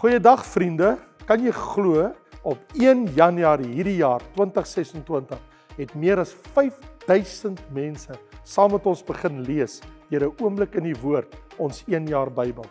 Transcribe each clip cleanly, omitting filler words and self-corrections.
Goeiedag vriende, kan jy glo op 1 Januarie hierdie jaar 2026 het meer as 5000 mense saam met ons begin lees deur 'n oomblik in die woord, ons 1 jaar Bybel.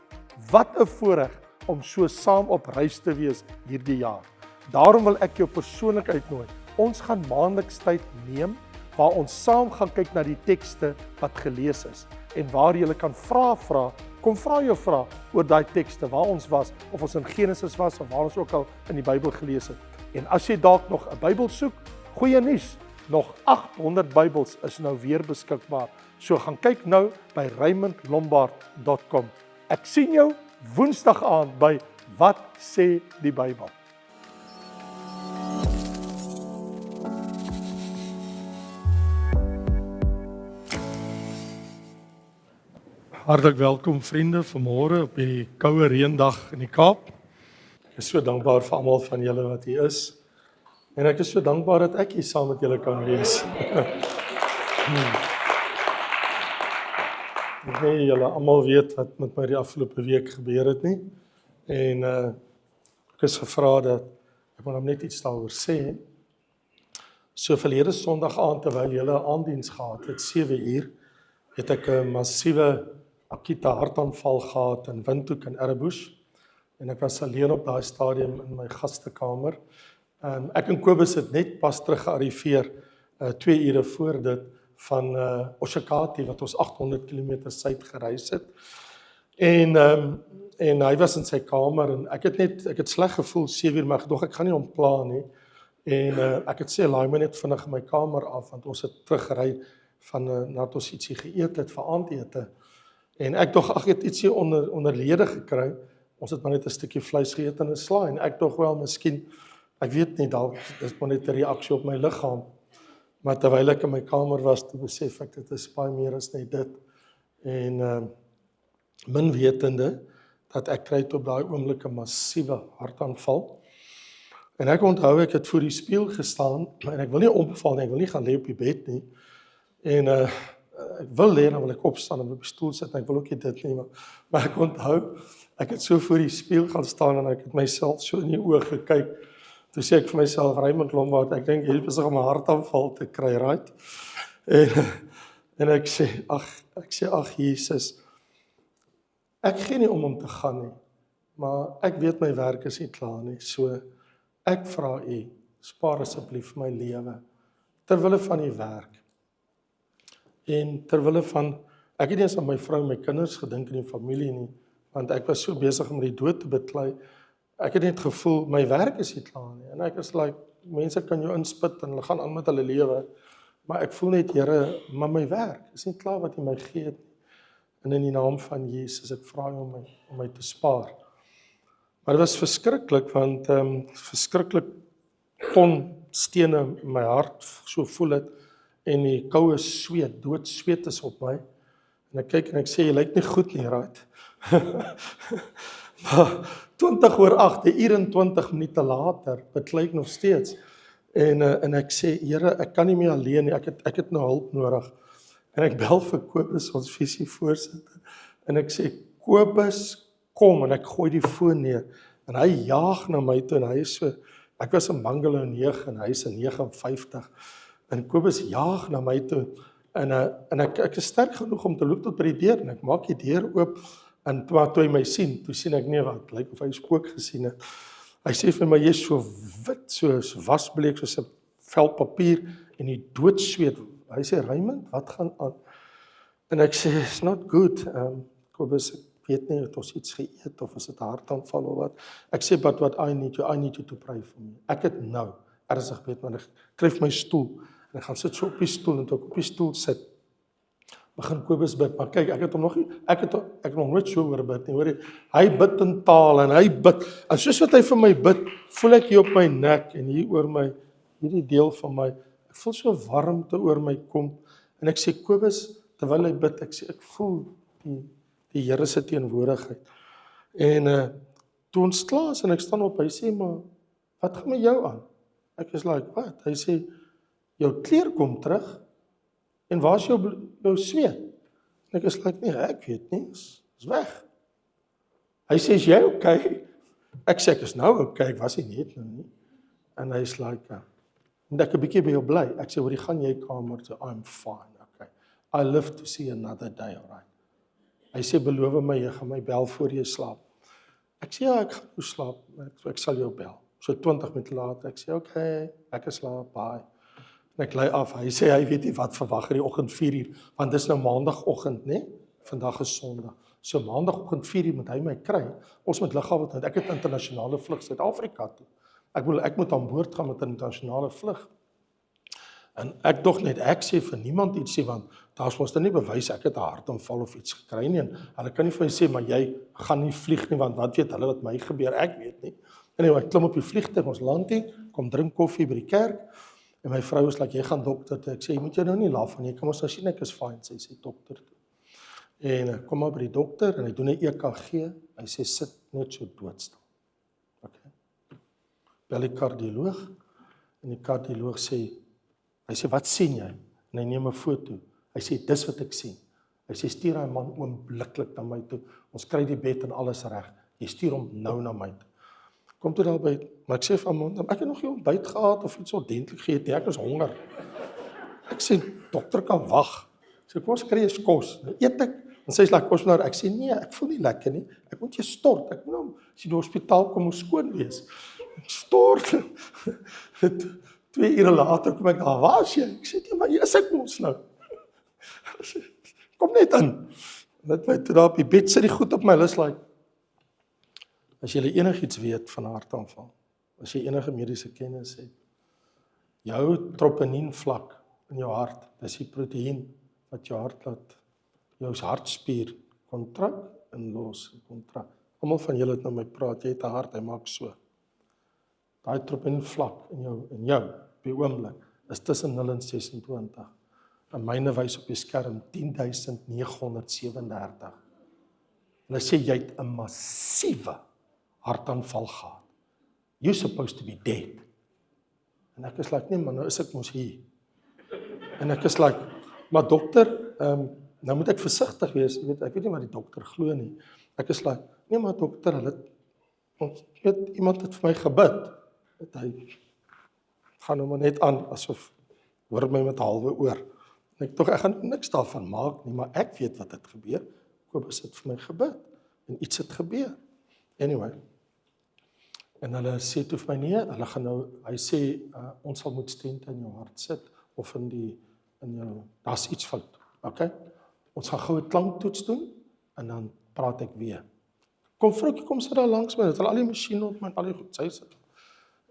Wat 'n voorreg om so saam op reis te wees hierdie jaar. Daarom wil ek jou persoonlik uitnooi. Ons gaan maandeliks tyd neem waar ons saam gaan kyk na die tekste wat gelees is en waar jy kan vra. Kom vra jou vrae oor daai tekste waar ons was, of ons in Genesis was of waar ons ook al in die Bybel gelees het. En as jy dalk nog 'n Bybel soek, goeie nuus, nog 800 Bybels is nou weer beskikbaar. So gaan kyk nou by raymondlombard.com. Ek sien jou Woensdag aand by Wat sê die Bybel? Hartlik welkom vriende vanmôre op die koue reendag in die Kaap. Ek is so dankbaar vir almal van julle wat hier is. En ek is so dankbaar dat ek hier saam met julle kan wees. Ek weet julle almal weet wat met my die afgelope week gebeur het nie. En ek is gevra dat ek wil net iets daaroor sê. So verlede Sondag aand terwyl julle 'n aanddiens gehad het, 7uur, het ek 'n massiewe akute hartaanval gehad in Windhoek in Errebosch. En ek was alleen op daai stadium in my gastekamer. Ek en Kobus het net pas terug gearriveer 2 ure voor dit van Oshakati wat ons 800 km suid gereis het. En hy was in sy kamer en ek het sleg gevoel 7uur, maar ek gaan nie ontpla nie. En ek het sê laai my net vinnig in my kamer af want ons het teruggery van nadat ons ietsie geëet het vir aandete. En ek het ietsie onderlede gekry. Ons het maar net 'n stukkie vleis geëet en 'n slaai en ek wel miskien, ek weet nie, dalk is maar net 'n reaksie op my liggaam. Maar terwyl ek in my kamer was, toe besef ek dit is baie meer as net dit. En min wetende dat ek kry op daai oomblik 'n massiewe hartaanval. En ek onthou ek het voor die spieël gestaan en ek wil nie omval nie, ek wil nie gaan lê op die bed nie. En ek wil lê, dan wil ek opstaan en op die stoel sit en ek wil ook nie dit nie, maar ek onthou, ek het so voor die spieël gaan staan en ek het myself so in die oë gekyk. Toe sê ek vir myself, Raymond Lombard, ek dink jy is besig om 'n hartaanval te kry, right? En ek sê, ag Jesus, ek gee nie om te gaan nie, maar ek weet my werk is nie klaar nie, so ek vra U, spaar asseblief my lewe, terwille van die werk. En terwille van, ek het nie eens aan my vrou en my kinders gedink in die familie nie, want ek was so besig om die dood te beklei. Ek het net gevoel, my werk is nie klaar nie. En ek is mense kan jou inspit en hulle gaan aan met hulle lewe, maar ek voel net, Here, maar my werk is nie klaar wat U my gee nie. En in die naam van Jesus, ek vra U om my te spaar. Maar dit was verskriklik, want verskriklik ton stene in my hart, so voel dit, en die koue sweet, doodsweet is op my. En ek kyk en ek sê, jy lyk nie goed nie, right? Maar 20:08, 21 minute later, beklei ek nog steeds. En ek sê, Here, ek kan nie meer alleen nie, ek het nou hulp nodig. En ek bel vir Kobus, ons visievoorsitter, en ek sê, Kobus, kom, en ek gooi die foon neer. En hy jaag na my toe, en hy is so, ek was in Bungalow 9, en hy is in 59. En Kobus jaag na my toe, en ek is sterk genoeg om te loop tot by die deur, en ek maak die deur oop, en toe hy my sien, ek nie wat, lyk of hy spook gesien het. Hy sê vir my, jy is so wit, so wasbleek, soos 'n vel papier, en die doodsweet. Hy sê, Raymond, wat gaan aan? En ek sê, it's not good, Kobus, ek weet nie, het ons iets geëet, of is dit hartaanval of wat? Ek sê, but what I need you to pray for me. Ek het nou, ernstig weet, maar ek kryf my stoel, en ek gaan sit so op die stoel, en toe ek op die stoel sit, begin Kobus bid, maar kyk, ek het nog nooit so oor bid nie, hoor jy, hy bid in taal, en hy bid, en soos wat hy vir my bid, voel ek hier op my nek, en hier oor my, hierdie deel van my, ek voel so warmte oor my kom, en ek sê, Kobus, terwyl hy bid, ek voel die Here se teenwoordigheid, en toe ons klaar is, en ek staan op, hy sê, maar, wat gaan met jou aan? Ek is wat? Hy sê, jou kleer kom terug, en waar is jou sweet? En ek is nee, ek weet nie, is weg. Hy sê, is jy okay? Ek sê ek is nou okay, ek was nie net nou nie. En hy is like, moet ek 'n bietjie by jou bly? Ek sê, hoor, gaan jy kamer toe? I'm fine, okay. I live to see another day, alright. Hy sê, beloof my, jy gaan my bel voor jy slaap. Ek sê, ja, ek gaan nou slaap, ek sal jou bel. So 20 minute later, ek sê, okay, lekker slaap, bye. En ek lei af, hy sê, hy weet nie wat verwag in die oggend 4:00, want dis nou maandagoggend, né? Vandag is Sondag. So maandagoggend 4:00 moet hy my kry. Ons moet lughawe toe. Ek het internasionale vlug Suid-Afrika toe. Ek moet aan boord gaan met 'n internasionale vlug. En ek dog net ek sê vir niemand iets sê, want daar's mos nie bewys ek het 'n hartaanval of iets gekry nie. En hulle kan nie vir my sê, maar jy gaan nie vlieg nie, want wat weet hulle wat my gebeur? Ek weet nie. Anyway, ek klim op die vliegtuig, ons land hier, kom drink koffie by die kerk. En my vrou is like, jy gaan dokter toe. Ek sê, jy moet jou nou nie laf van nie, kom ons nou sien ek is fine, sê dokter toe. En kom maar by die dokter en hy doen 'n EKG. Hy sê sit net so doodstil. Okay. Bel die kardioloog en die kardioloog sê, hy sê wat sien jy? En hy neem 'n foto. Hy sê dis wat ek sien. Hy sê stuur hy man oombliklik na my toe. Ons kry die bed en alles reg. Jy stuur hom nou na my toe. Kom toe daarby, maar ek sê van man, ek het nog nie ontbyt gehad of iets ordentlik geëet nie. Ek is honger. Ek sê dokter kan wag. Sê kom ons kry eers kos. Nou eet ek. En sy sê like kos nou. Ek sê nee, ek voel nie lekker nie. Ek moet jy stort. Ek moet nou as jy in die hospitaal kom moet skoon wees. Ek stort. 2 ure later kom ek daar, waar is jy? Ek sê nee, maar hier is ek mos nou. Kom net in. Net my toe daar op die bed sit die goed op my lys like. As jy enigiets weet van hartaanval, as jy enige mediese kennis het, jou troponien vlak in jou hart, dis die proteïen wat jou hart laat, jou hartspier kontrak en los kontrak. Almal van julle het nou my praat, jy het 'n hart, hy maak so. Daai troponien vlak in jou op die oomblik is tussen 0 en 26. En myne wys op die skerm 10.937. Hulle sê jy het 'n massiewe hartaanval gehad. You're supposed to be dead. En ek is like, nee man, nou is ek mos hier. En ek is like, maar dokter, nou moet ek versigtig wees, ek weet nie wat die dokter glo nie. Ek is like, nee maar dokter, iemand het vir my gebid. Hy gaan nou maar net aan, asof, hoor my met halwe oor. En ek gaan niks daarvan maak nie, maar ek weet wat het gebeur. Kobus het vir my gebid, en iets het gebeur. Anyway, en hulle sê toe vir my, nee, hulle gaan nou, hy sê, ons sal moet stente in jou hart sit, of in jou, daar's iets fout, okay? Ons gaan gou 'n klanktoets doen, en dan praat ek weer. Kom vroukie, kom sit daar langs my, het hulle al die masjiene op my, al die goed, sy sit.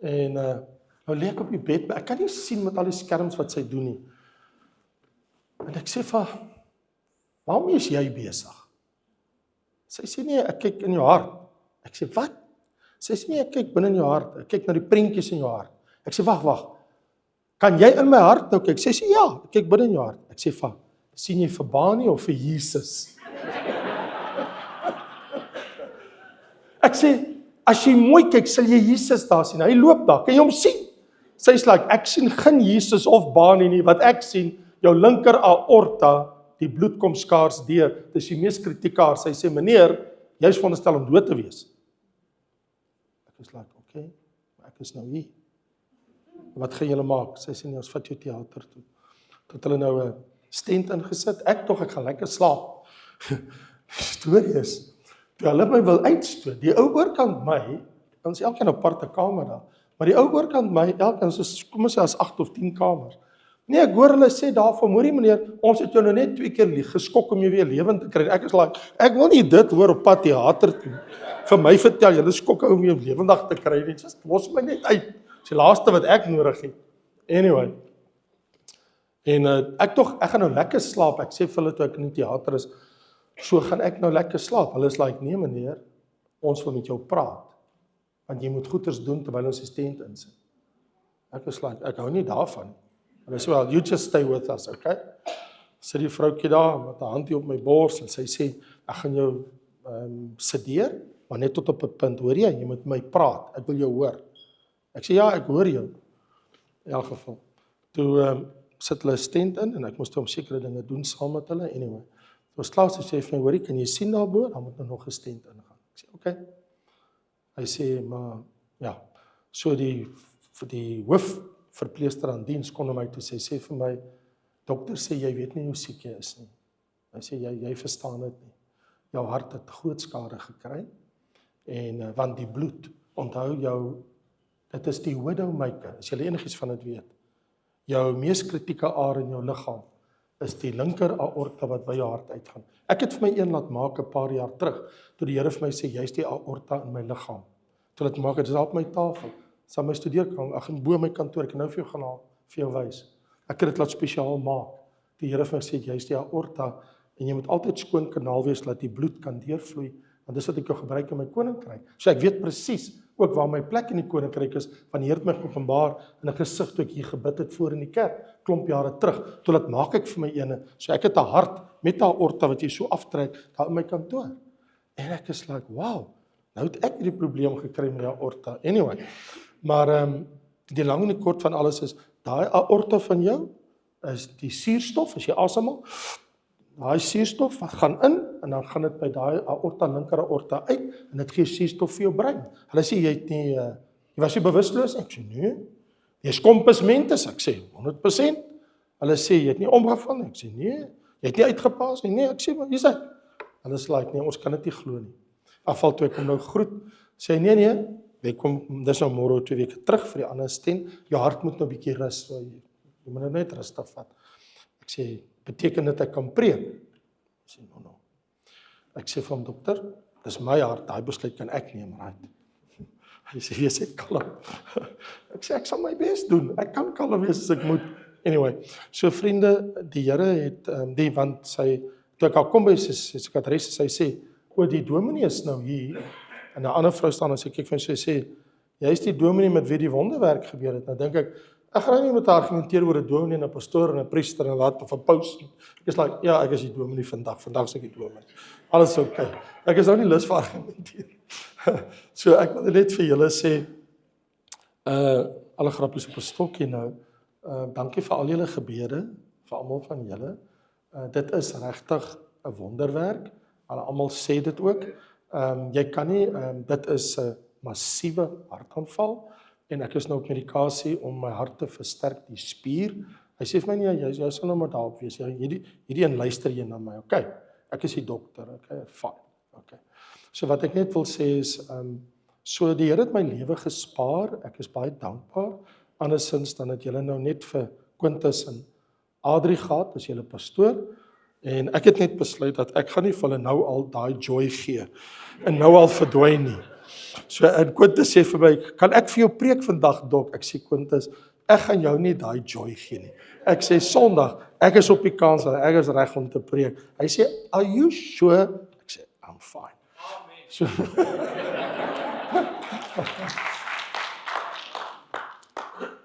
En nou lê ek op die bed, maar ek kan nie sien met al die skerms wat sy doen nie. En ek sê vir, waarom is jy besig? Sy sê nee, ek kyk in jou hart. Ek sê, wat? Sy sê nee, ek kyk binne in jou hart. Ek kyk na die prentjies in jou hart. Ek sê, wag. Kan jy in my hart nou kyk? Sy sê ja, ek kyk binne in jou hart. Ek sê, sien jy vir Bani of vir Jesus? Ek sê, as jy mooi kyk, sal jy Jesus daar sien. Hy loop daar, kan jy hom sien? Sy is like, ek sien geen Jesus of Bani nie, wat ek sien, jou linker aorta, die bloed kom skaars deur, dis die mees kritiekaar. Sy sê, meneer, jy is veronderstel om dood te wees. Ek is like, okay, maar ek is nou hier. Wat gaan julle maak? Sy sê, nee, ons vat jou teater toe. Tot hulle nou 'n stent ingesit, ek gaan lekker slaap. Storie is, toe hulle my wil uitstoot, die ou oorkant my, ons elkeen 'n aparte kamer daar, maar die ou oorkant my, elkeen soos, kom ons sê as 8 of 10 kamers. Nee, ek hoor hulle sê daarvan, hoorie meneer, ons het jou nou net 2 keer geskok om jou weer lewend te kry. Ek is like, ek wil nie dit hoor op pad teater toe. Vir my vertel, julle skok om jou lewendig te kry. Dit is mos my net uit. Dis die laaste wat ek nodig het. Anyway. En ek gaan nou lekker slaap. Ek sê vir hulle toe ek in die teater is, so gaan ek nou lekker slaap. Hulle is like, nee meneer, ons wil met jou praat. Want jy moet goeders doen terwyl ons die stent insit. Ek is like, ek hou nie daarvan. Hulle sê, well, you just stay with us, okay? Sit die vroukie daar met 'n handjie op my bors en sy sê, ek gaan jou sedeer, maar net tot op 'n punt, hoor jy moet my praat, ek wil jou hoor. Ek sê, ja, ek hoor jou. In elk geval. Toe sit hulle 'n stent in en ek moes toe om sekere dinge doen saam met hulle. Anyway, toe was klaar, sy sê vir my, hoorie, kan jy sien daarbo? Dan moet nou nog 'n stent ingaan. Ek sê, okay. Hy sê, maar ja, so die hoofverpleegster aan diens kon my toe sê vir my, dokter sê jy weet nie hoe siek jy is nie. Hy sê jy verstaan dit nie. Jou hart het groot skade gekry en want die bloed, onthou jou, dit is die widowmaker, as jy enigiets van dit weet. Jou mees kritieke aar in jou liggaam is die linker aorta wat by jou hart uitgaan. Ek het vir my een laat maak 'n paar jaar terug, toe die Here vir my sê, jy's die aorta in my liggaam. Toe laat maak, dit is daar op my tafel, saam my studeerkamer, bo my kantoor, ek kan nou vir jou gaan haal, vir jou wys. Ek het dit laat spesiaal maak. Die Here vir my sê, jy's die aorta, en jy moet altyd skoon kanaal wees, laat die bloed kan deurvloei, want dis wat ek jou gebruik in my koninkryk. So ek weet presies ook waar my plek in die koninkryk is, van die Here het my openbaar in 'n gesig toe ek hier gebid het voor in die kerk, klomp jare terug, toe laat maak ek vir my ene, so ek het 'n hart met 'n aorta wat jy so aftrek, daar in my kantoor. En ek is like, wow, nou het ek hierdie probleem gekry met die aorta. Anyway, maar die lang en die kort van alles is, daai aorta van jou, is die suurstof, as jy asemhaal, daai suurstof gaan in, en dan gaan dit by daai aorta, linker aorta uit, en dit gee suurstof vir jou brein. Hulle sê, jy was jy bewusteloos? Ek sê, nee. Jy is compos mentis? Ek sê, 100%. Hulle sê, jy het nie omgeval? Ek sê, nee. Jy het nie uitgepaas? Nee, ek sê, maar hier's ek. Hulle sê, like, nee, ons kan dit nie glo nie. Afval toe ek kom nou groet, sê, nee, jy kom, dis nou môre 2 weke terug vir die ander stem, jou hart moet nou 'n bietjie rus, so jy moet nou net rustig vat. Ek sê, beteken dit ek kan preek? Ek sê, no. Ek sê vir hom, dokter, dis my hart, daai besluit kan ek neem, right? Hy sê, wees net kalm. Ek sê, ek sal my bes doen, ek kan kalm wees as ek moet. Anyway, so vriende, die Here het, want toe ek al kom by sy sekretaresse, sy sê, die dominee is nou hier, en 'n ander vrou staan en sy kyk vir sy sê, jy is die dominee met wie die wonderwerk gebeur het. Nou dink ek gaan nie met haar argumenteer oor 'n dominee en 'n pastoor en 'n priester en wat of 'n paus. Ek is like, ja, ek is die dominee vandag is ek die dominee. Alles okay. Ek is nou nie lus vir argumenteer. So ek wil net vir julle sê, alle grappies op 'n stokkie nou, dankie vir al julle gebede, vir almal van julle. Dit is regtig 'n wonderwerk. Hulle almal sê dit ook. Jy kan nie, dit is 'n massiewe hartaanval, en ek is nou op medikasie om my hart te versterk, die spier. Hy sê vir my, nee, jy sal nou maar daarop wees, hierdie een luister jy na my, okay, ek is die dokter, okay, fine, okay. So wat ek net wil sê is, so die Here het my lewe gespaar, ek is baie dankbaar, andersins dan het julle nou net vir Quintus en Adrie gehad, as julle pastoor, en ek het net besluit dat ek gaan nie vir hulle nou al daai joy gee, en nou al verdwyn nie. So, en Quintus sê vir my, kan ek vir jou preek vandag, dok? Ek sê, Quintus, ek gaan jou nie daai joy gee nie. Ek sê, Sondag, ek is op die kans, ek is reg om te preek. Hy sê, are you sure? Ek sê, I'm fine. So,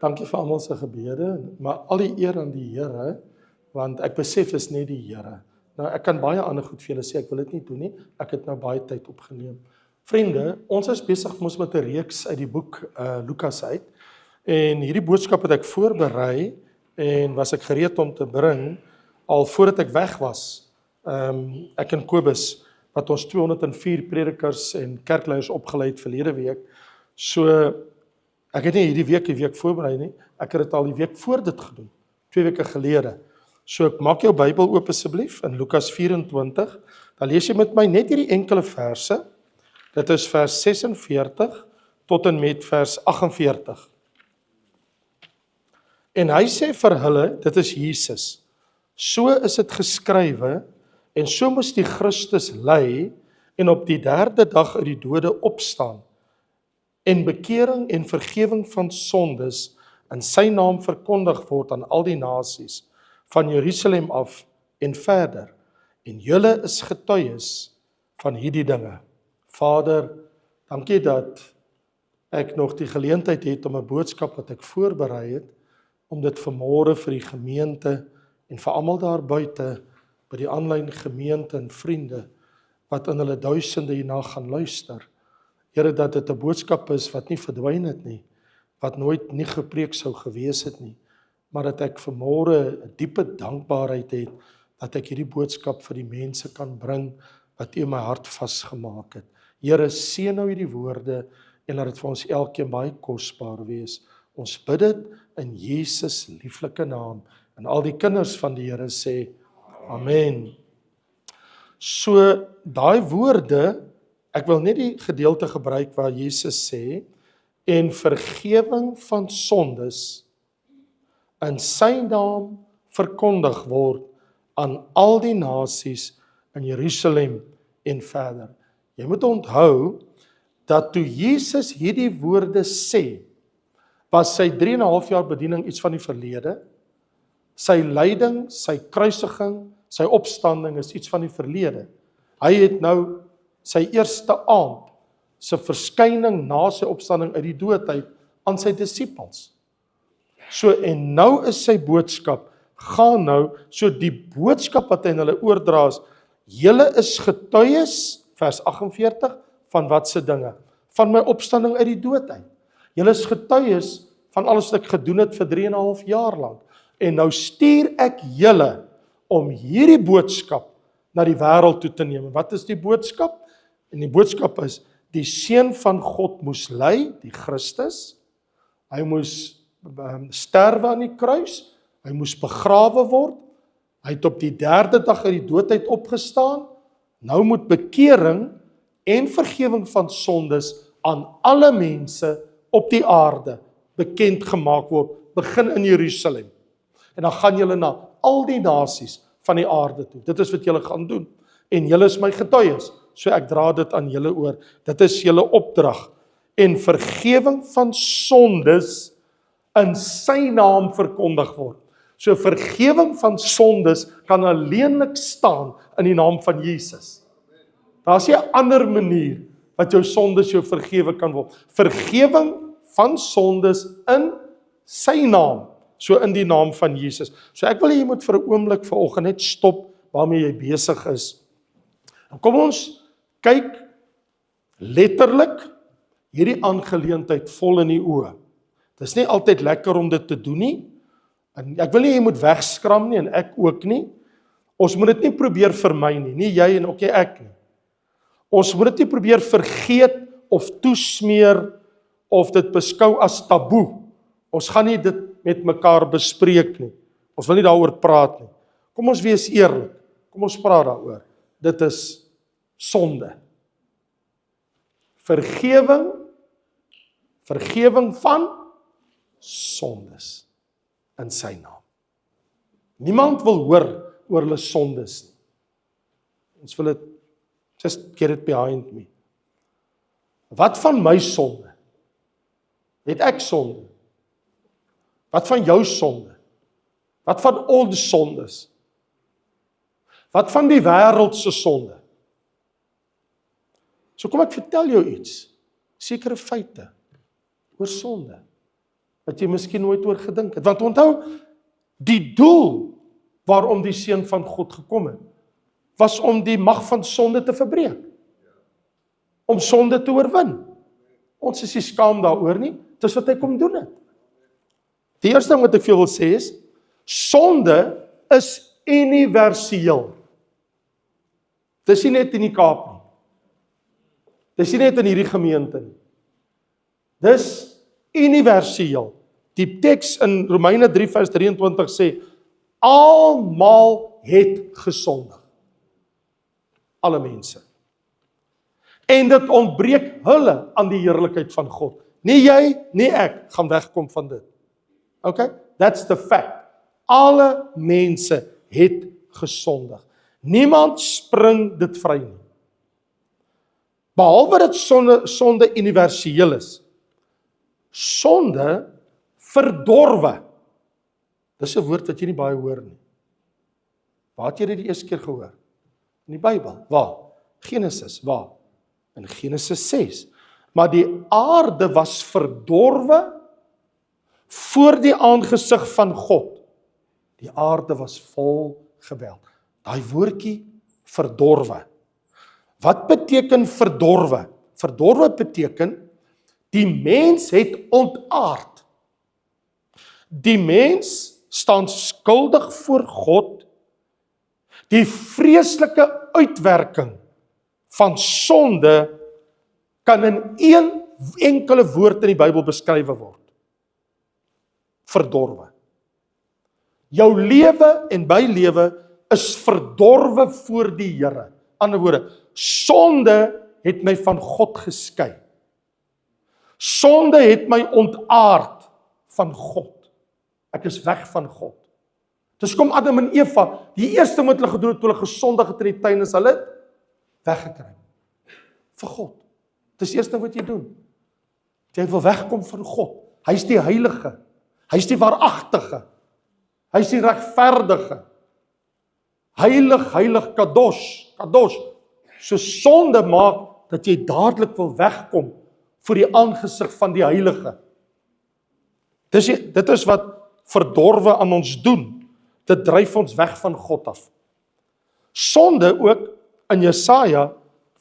dankie vir almal se gebede, maar al die eer aan die Here, want ek besef is net die Here. Nou, ek kan baie ander goed vir julle sê, ek wil dit nie doen nie, ek het nou baie tyd opgeneem. Vriende, ons is besig met 'n reeks uit die boek Lukas uit, en hierdie boodskap het ek voorberei, en was ek gereed om te bring, al voordat ek weg was, ek en Kobus, wat ons 204 predikers en kerkleiers opgelei het verlede week, so, ek het nie hierdie week voorberei nie, ek het dit al die week voor dit gedoen, 2 weke gelede. So, maak jou Bybel oop asseblief, in Lukas 24, dan lees jy met my net hierdie enkele verse, dit is vers 46 tot en met vers 48. En hy sê vir hulle, dit is Jesus, so is dit geskrywe, en so moes die Christus ly, en op die 3de dag uit die dode opstaan, en bekering en vergewing van sondes in sy naam verkondig word aan al die nasies, van Jerusalem af en verder, en julle is getuies van hierdie dinge. Vader, dankie dat ek nog die geleentheid het om 'n boodskap wat ek voorberei het, om dit vanmôre vir die gemeente en vir almal daar buite, by die aanlyn gemeente en vriende, wat in hulle duisende hierna gaan luister. Here, dat dit 'n boodskap is wat nie verdwyn het nie, wat nooit nie gepreek sou gewees het nie, maar dat ek vanmôre 'n diepe dankbaarheid het, dat ek hierdie boodskap vir die mense kan bring, wat U in my hart vasgemaak het. Here, seën nou hierdie woorde en laat dit vir ons elkeen baie kosbaar wees. Ons bid dit in Jesus lieflike naam. En al die kinders van die Here sê, Amen. So, daai woorde, ek wil net die gedeelte gebruik waar Jesus sê, en vergewing van sondes in sy naam verkondig word aan al die nasies in Jerusalem en verder. Jy moet onthou, dat toe Jesus hierdie woorde sê, was sy 3,5 jaar bediening iets van die verlede, sy lyding, sy kruisiging, sy opstanding is iets van die verlede. Hy het nou sy eerste aand, sy verskyning na sy opstanding uit die dood uit, aan sy disippels. So, en nou is sy boodskap, gaan nou, so die boodskap wat hy in hulle oordra is, julle is getuies, vers 48, van wat se dinge? Van my opstanding uit die dood uit. Julle is getuies van alles wat ek gedoen het vir 3,5 jaar lank. En nou stuur ek julle om hierdie boodskap na die wêreld toe te neem. Wat is die boodskap? En die boodskap is, die Seun van God moes ly, die Christus. Hy moes sterwe aan die kruis. Hy moes begrawe word. Hy het op die 3de dag uit die dood uit opgestaan. Nou moet bekering en vergewing van sondes aan alle mense op die aarde bekend gemaak word, begin in Jerusalem. En dan gaan julle na al die nasies van die aarde toe. Dit is wat julle gaan doen. En julle is my getuies, so ek dra dit aan julle oor. Dit is julle opdrag. En vergewing van sondes in sy naam verkondig word. So vergewing van sondes kan alleenlik staan in die naam van Jesus. Daar is nie 'n ander manier wat jou sondes jou vergewe kan word. Vergewing van sondes in sy naam, so in die naam van Jesus. So ek wil jy moet vir 'n oomblik vanoggend net stop waarmee jy besig is. En kom ons kyk letterlik hierdie aangeleentheid vol in die oë. Dit is nie altyd lekker om dit te doen nie. En ek wil nie jy moet wegskram nie en ek ook nie. Ons moet dit nie probeer vermy nie jy en ook nie ek nie. Ons moet dit nie probeer vergeet of toesmeer of dit beskou as taboe. Ons gaan nie dit met mekaar bespreek nie. Ons wil nie daaroor praat nie. Kom ons wees eerlik. Kom ons praat daaroor. Dit is sonde. Vergewing van sondes in sy naam. Niemand wil hoor oor hulle sondes nie. Ons wil dit, just get it behind me. Wat van my sonde? Het ek sonde? Wat van jou sonde? Wat van ons sondes? Wat van die wêreld se sonde? So kom ek vertel jou iets, sekere feite oor sonde, wat jy miskien nooit oor gedink het. Want onthou, die doel waarom die Seun van God gekom het, was om die mag van sonde te verbreek. Om sonde te oorwin. Ons is nie skaam daaroor nie, dit is wat hy kom doen het. Die eerste ding wat ek vir jou wil sê is, sonde is universeel. Dis nie net in die Kaap nie. Dis nie net in hierdie gemeente nie. Dis universeel. Die teks in Romeine 3 vers 23 sê, almal het gesondig. Alle mense. En dit ontbreek hulle aan die heerlikheid van God. Nie jy, nie ek gaan wegkom van dit. Okay? That's the fact. Alle mense het gesondig. Niemand spring dit vry nie. Behalwe dat sonde universeel is. Sonde verdorwe. Dis 'n woord wat jy nie baie hoor nie. Waar het jy dit die eerste keer gehoor? In die Bybel. Waar? Genesis. Waar? In Genesis 6. Maar die aarde was verdorwe voor die aangesig van God. Die aarde was vol geweld. Daai woordjie verdorwe. Wat beteken verdorwe? Verdorwe beteken die mens het ontaard. Die mens staan skuldig voor God. Die vreeslike uitwerking van sonde kan in een enkele woord in die Bybel beskryf word. Verdorwe. Jou lewe en my lewe is verdorwe voor die Here. Ander woorde, sonde het my van God geskei. Sonde het my ontaard van God. Ek is weg van God. Dis kom Adam en Eva, die eerste wat hulle gedoen het, toe hulle gesondig het in die tuin, is hulle weggekry. Vir God. Dis die eerste wat jy doen. Jy wil wegkom van God. Hy is die heilige. Hy is die waaragtige. Hy is die regverdige. Heilig, heilig, kadosh, kadosh. So sonde maak dat jy dadelik wil wegkom voor die aangesig van die heilige. Dit is wat verdorwe aan ons doen. Dit dryf ons weg van God af. Sonde ook in Jesaja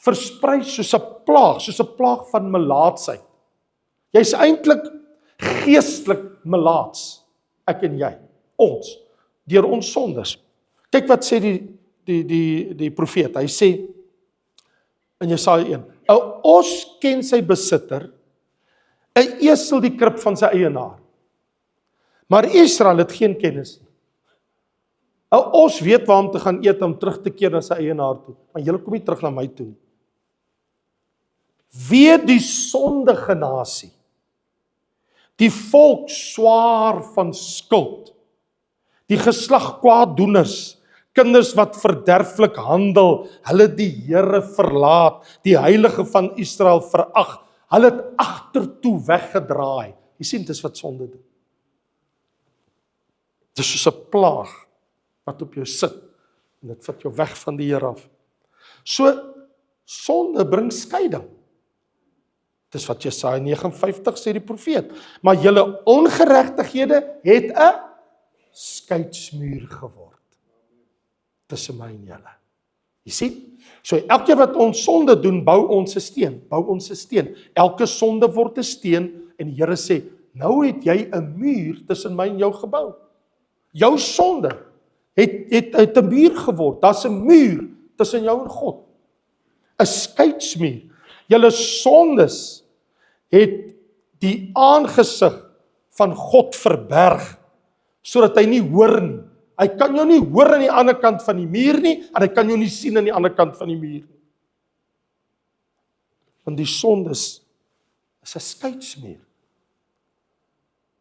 versprei soos 'n plaag van melaatsheid. Jy's eintlik geestelik melaats, ek en jy, ons, deur ons sondes. Kyk wat sê die profeet, hy sê in Jesaja 1, 'n os ken sy besitter, 'n esel die krib van sy eienaar. Maar Israel het geen kennis nie. 'n os weet waar om te gaan eet om terug te keer na sy eienaar toe, maar julle kom nie terug na my toe nie. Wee die sondige nasie, die volk swaar van skuld, die geslag kwaaddoeners, kinders wat verderflik handel, hulle die Here verlaat, die heilige van Israel verag, hulle het agtertoe weggedraai. Jy sien, dis wat sonde doen. Dis soos 'n plaag wat op jou sit, en dit vat jou weg van die Here af. So, sonde bring skeiding. Dis wat Jesaja 59 sê die profeet. Maar julle ongeregtighede het 'n skeidsmuur geword tussen my en julle. Jy sien? So elke wat ons sonde doen, bou ons 'n steen. Elke sonde word 'n steen en die Here sê, nou het jy 'n muur tussen my en jou gebou. Jou sonde het 'n muur geword. Daar's 'n muur tussen jou en God. 'n Skeidsmuur. Julle sondes het die aangesig van God verberg, sodat hy nie hoor nie. Hy kan jou nie hoor aan die ander kant van die muur nie, en hy kan jou nie sien aan die ander kant van die muur nie. Want die sondes is 'n skeidsmuur.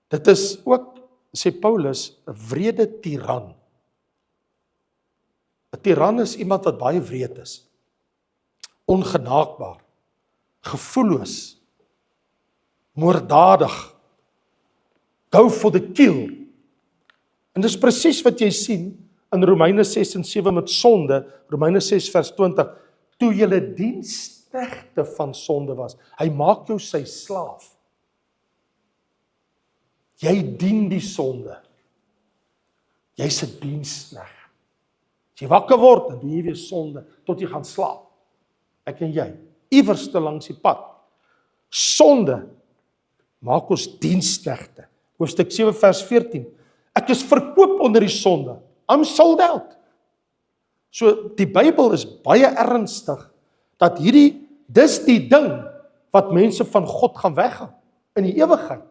Dit is ook, sê Paulus, 'n wrede tiran. 'n Tiran is iemand wat baie wreed is, ongenaakbaar, gevoelloos, moorddadig, go for the kill. En dis presies wat jy sien in Romeine 6 en 7 met sonde, Romeine 6 vers 20, toe julle diensknegte van sonde was. Hy maak jou sy slaaf. Jy dien die sonde. Jy's 'n dienskneg. As jy wakker word, dan doen jy weer sonde, tot jy gaan slaap. Ek en jy, iewers te langs die pad. Sonde maak ons diensknegte. Hoofstuk 7 vers 14. Ek is verkoop onder die sonde. I'm sold out. So die Bybel is baie ernstig dat dis die ding wat mense van God gaan weghou in die ewigheid.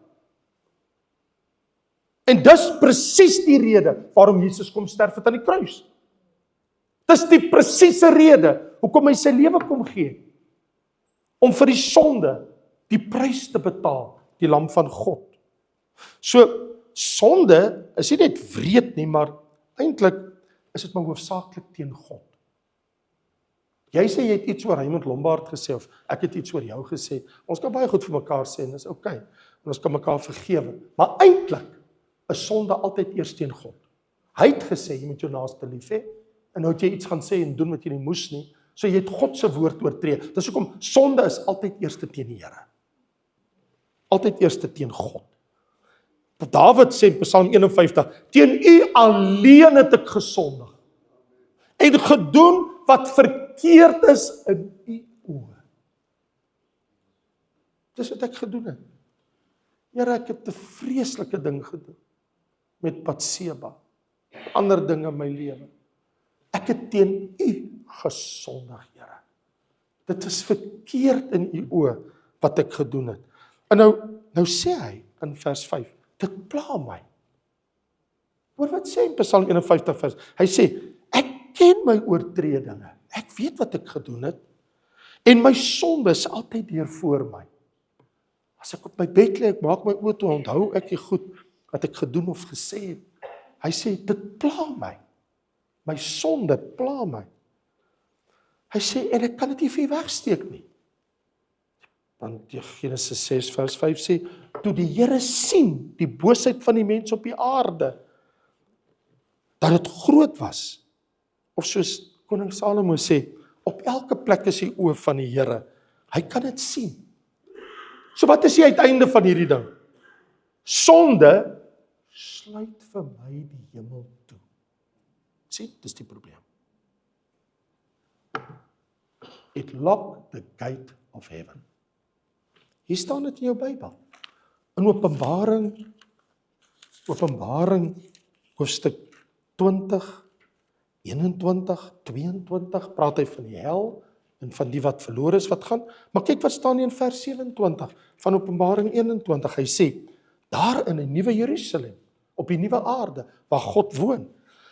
En dis presies die rede waarom Jesus kom sterf het aan die kruis. Dis die presiese rede hoekom hy sy lewe kom gee. Om vir die sonde die prys te betaal, die lam van God. So sonde is nie net wreed nie, maar eintlik is dit maar hoofsaaklik teen God. Jy sê jy het iets oor Raymond Lombard gesê, of ek het iets oor jou gesê. Ons kan baie goed vir mekaar sê, en dis okay. En ons kan mekaar vergewe. Maar eintlik is sonde altyd eers teen God. Hy het gesê, jy moet jou naaste lief hê, en nou het jy iets gaan sê en doen wat jy nie moes nie, so jy het God se woord oortree. Dis hoekom sonde is altyd eers teen die Here. Altyd eers teen God. David sê in Psalm 51, teen u alleen het ek gesondig en gedoen wat verkeerd is in u oë. Dis wat ek gedoen het. Here, ek het 'n vreeslike ding gedoen met Batseba, ander dinge in my lewe. Ek het teen u gesondig, Here. Dit is verkeerd in u oë wat ek gedoen het. En nou sê hy in vers 5, dit pla my. Hoor wat sê in Psalm 51 vers, hy sê, ek ken my oortredinge, ek weet wat ek gedoen het, en my sonde is altyd deur voor my. As ek op my bed lê, ek maak my oë toe, onthou ek die goed wat ek gedoen of gesê het. Hy sê, dit pla my. My sonde pla my. Hy sê, en ek kan dit nie vir wegsteek nie. Want Genesis 6 vers 5 sê, toe die Here sien die boosheid van die mens op die aarde, dat dit groot was, of soos koning Salomo sê, op elke plek is die oë van die Here. Hy kan dit sien. So wat is die uiteinde van hierdie ding? Sonde sluit vir my die hemel toe. Sien, dis die probleem. It locked the gate of heaven. Hier staan dit in jou Bybel. In Openbaring hoofstuk 20, 21, 22, praat hy van die hel en van die wat verlore is wat gaan. Maar kyk wat staan hier in vers 27 van Openbaring 21. Hy sê, daar in 'n nuwe Jerusalem, op die nuwe aarde, waar God woon,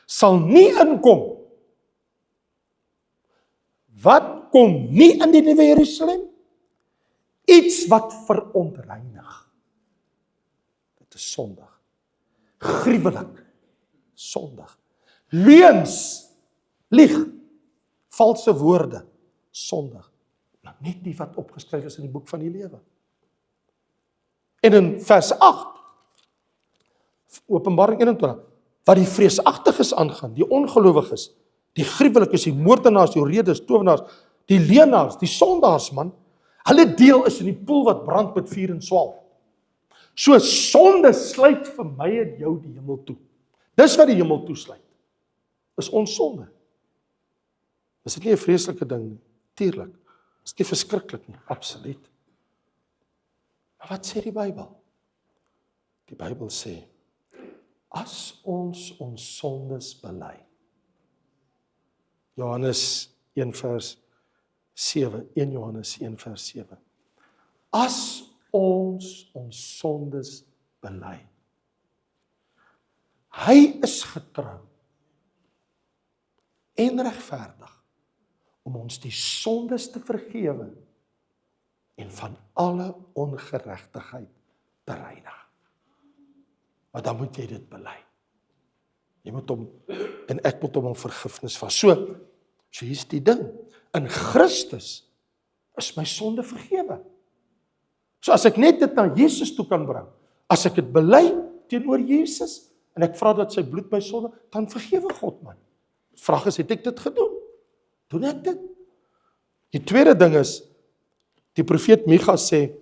sal nie inkom. Wat kom nie in die nuwe Jerusalem? Iets wat verontreinig. Dit is sondig. Gruwelik. Sondig. Leuns. Lieg. Valse woorde. Sondig. Maar net die wat opgeskryf is in die boek van die lewe. En in vers 8, Openbaring 21, wat die vreesagtiges aangaan, die ongelowiges, die gruwelikes, die moordenaars, die oredes, towenaars, die leenaars, die sondaars, man, hulle deel is in die poel wat brand met vuur en swaal. So sonde sluit vir my en jou die hemel toe. Dis wat die hemel toesluit. Is ons sonde. Is dit nie 'n vreeslike ding nie? Tuurlik. Is dit nie verskriklik nie? Absoluut. Maar wat sê die Bybel? Die Bybel sê, as ons sondes bely. Johannes 1 vers 7, 1 Johannes 1 vers 7. As ons sondes bely. Hy is getrou en regverdig om ons die sondes te vergewe en van alle ongeregtigheid te reinig. Maar dan moet jy dit bely. Jy moet hom, en ek moet hom om vergifnis vra. So hier's die ding. In Christus is my sonde vergewe. So as ek net dit na Jesus toe kan bring, as ek dit bely teenoor Jesus, en ek vra dat sy bloed my sonde, dan vergewe God my. Vraag is, het ek dit gedoen? Doen ek dit? Die tweede ding is, die profeet Micha sê,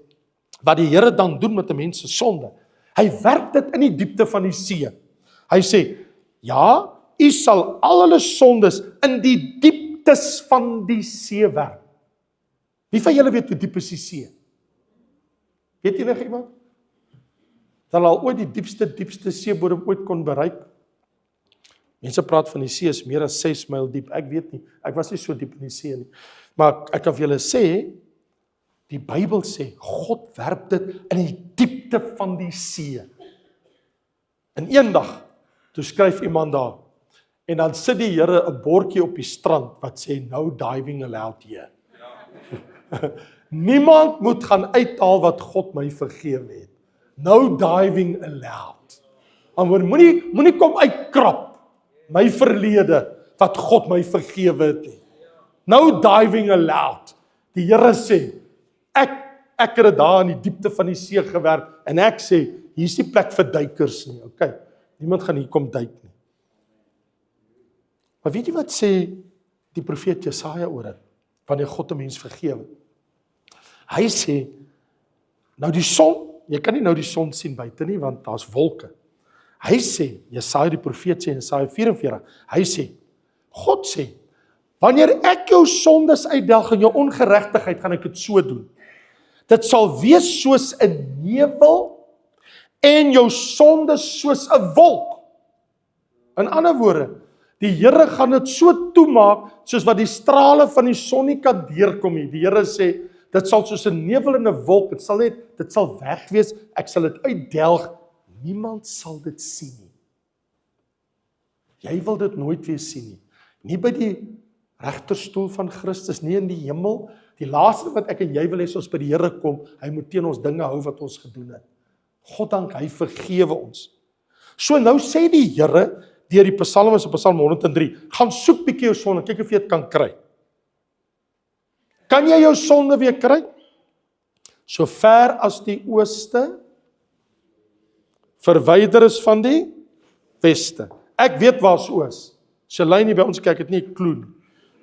wat die Here dan doen met 'n mens se sonde, hy werk dit in die diepte van die see. Hy sê, ja, u sal al hulle sondes in die dieptes van die see werk. Wie van julle weet hoe diep is die see? Weet enige iemand? Dat al ooit die diepste seebodem ooit kon bereik? Mense praat van die see is meer as 6 myl diep. Ek weet nie, ek was nie so diep in die see nie. Maar ek kan vir julle sê, die Bybel sê, God werp dit in die diepte van die see. En eendag, toe skryf iemand daar, en dan sit die Here 'n bordjie op die strand, wat sê, no diving allowed here. Niemand moet gaan uithaal wat God my vergewe het. No diving allowed. Moenie kom uitkrap my verlede wat God my vergewe het nie. No diving allowed. Die Here sê, ek het dit daar in die diepte van die see gewerk, en ek sê, hier is nie plek vir duikers nie, okay? Niemand gaan hier kom duik nie. Maar weet jy wat sê die profeet Jesaja oor dit, wanneer God 'n mens vergewe? Hy sê, nou die son, jy kan nie nou die son sien buite nie, want daar's wolke. Hy sê, Jesaja die profeet sê in Jesaja 44, hy sê, God sê, wanneer ek jou sondes uitdelg en jou ongeregtigheid, gaan ek dit so doen. Dit sal wees soos 'n nevel en jou sondes soos 'n wolk. In ander woorde, Die Here gaan dit so toemaak, soos wat die strale van die son nie kan deurkom nie. Die Here sê, dit sal soos 'n nevel en 'n wolk, dit sal weg wees, ek sal dit uitdelg, niemand sal dit sien nie. Jy wil dit nooit weer sien nie. Nie by die regterstoel van Christus, nie in die hemel. Die laaste wat ek en jy wil hê, as ons by die Here kom, hy moet teen ons dinge hou wat ons gedoen het. God dank, hy vergewe ons. So nou sê die Here, deur die psalmis op Psalm 103, gaan soek bietjie jou sonde, kyk of jy dit kan kry. Kan jy jou sonde weer kry? So ver as die ooste verwyder is van die weste. Ek weet waar's oos. Shalini by ons kyk, het nie 'n klou nie.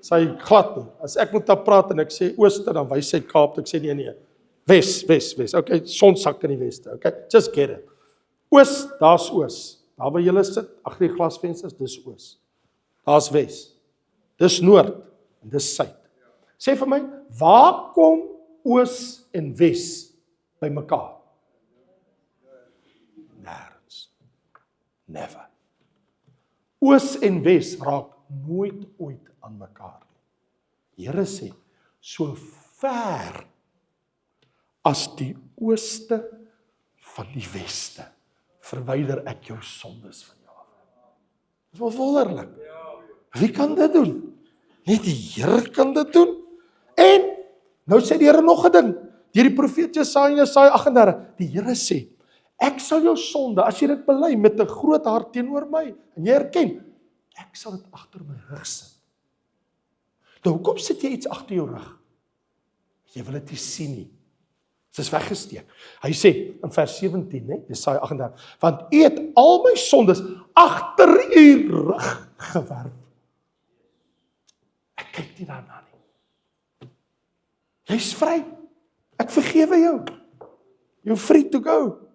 Sy glad nie. As ek met haar praat en ek sê ooste, dan wys sy Kaap, ek sê nee. Wes. Okay, son sak in die weste. Okay, just get it. Oos, daar's oos. Daar waar julle sit, agter die glasvensters, dis oos. Daar's wes. Dis noord en dis suid. Sê vir my, waar kom oos en wes by mekaar? Nêrens. Never. Oos en wes raak nooit ooit aan mekaar nie. Here sê, so ver as die ooste van die weste, verwyder ek jou sondes van jou af. Dit is wonderlik. Wie kan dit doen? Net die Here kan dit doen. En nou sê die Here nog 'n ding. Deur die profeet Jesaja 38, die Here sê, ek sal jou sonde, as jy dit bely met 'n groot hart teenoor my, en jy erken, ek sal dit agter my rug sit. Nou, hoekom sit jy iets agter jou rug? Jy wil dit nie sien nie. Dit is weggesteek. Hy sê in vers 17, Jesaja 38, want u het al my sondes agter u rug gewerp. Ek kyk nie daarna nie. Jy's vry. Ek vergewe jou. You're free to go.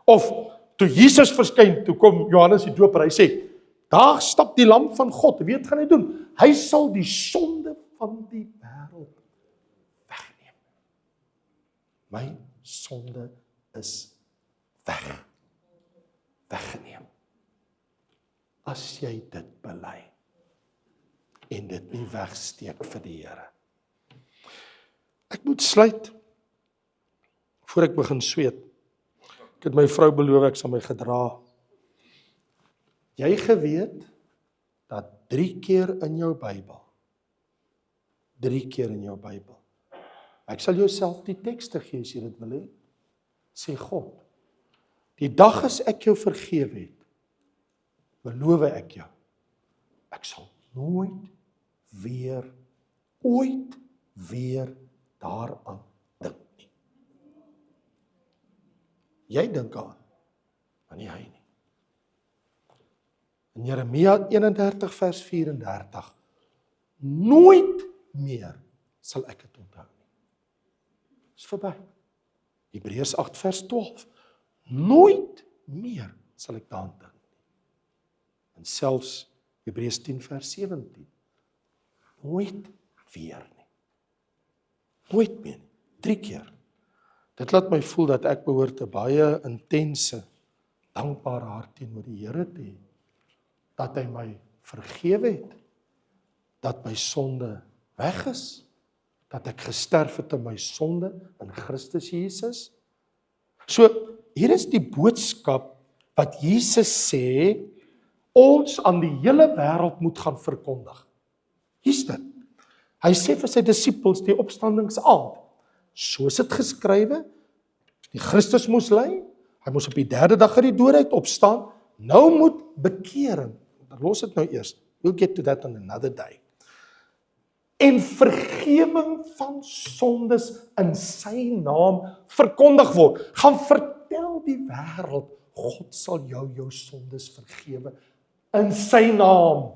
Of toe Jesus verskyn, toe kom Johannes die Doper, hy sê, daar stap die lam van God. Weet gaan hy doen? Hy sal die sonde van die wêreld wegneem. My sonde is weggeneem. As jy dit bely en dit nie wegsteek vir die Here. Ek moet sluit voor ek begin sweet. Ek het my vrou beloof ek sal my gedra. Jy geweet dat 3 keer in jou Bybel, 3 keer in jou Bybel, ek sal jouself die tekste gee as jy dit wil hê, sê God, die dag as ek jou vergewe het, beloof ek jou, ek sal nooit weer, ooit weer daaraan dink nie. Jy dink aan, maar nie hy nie. In Jeremia 31 vers 34, nooit meer sal ek dit onthou nie. Dis verby. Hebreërs 8 vers 12, nooit meer sal ek daaraan dink nie. En selfs Hebreërs 10 vers 17, nooit weer nie. Nooit meer nie. 3 keer. Dit laat my voel dat ek behoort 'n baie intense, dankbare hart teenoor die Here te hê. Dat hy my vergewe het, dat my sonde weg is, dat ek gesterf het in my sonde in Christus Jesus. So, hier is die boodskap wat Jesus sê, ons aan die hele wêreld moet gaan verkondig. Hier's dit. Hy sê vir sy disippels die opstandingsaand, soos dit geskrywe, die Christus moes ly, hy moes op die 3de dag uit die dood uit opstaan, nou moet bekering, los dit nou eers, we'll get to that on another day, en vergewing van sondes in sy naam verkondig word. Gaan vertel die wêreld, God sal jou sondes vergewe in sy naam,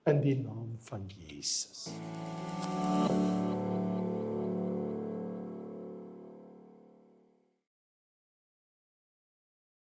in die naam van Jesus.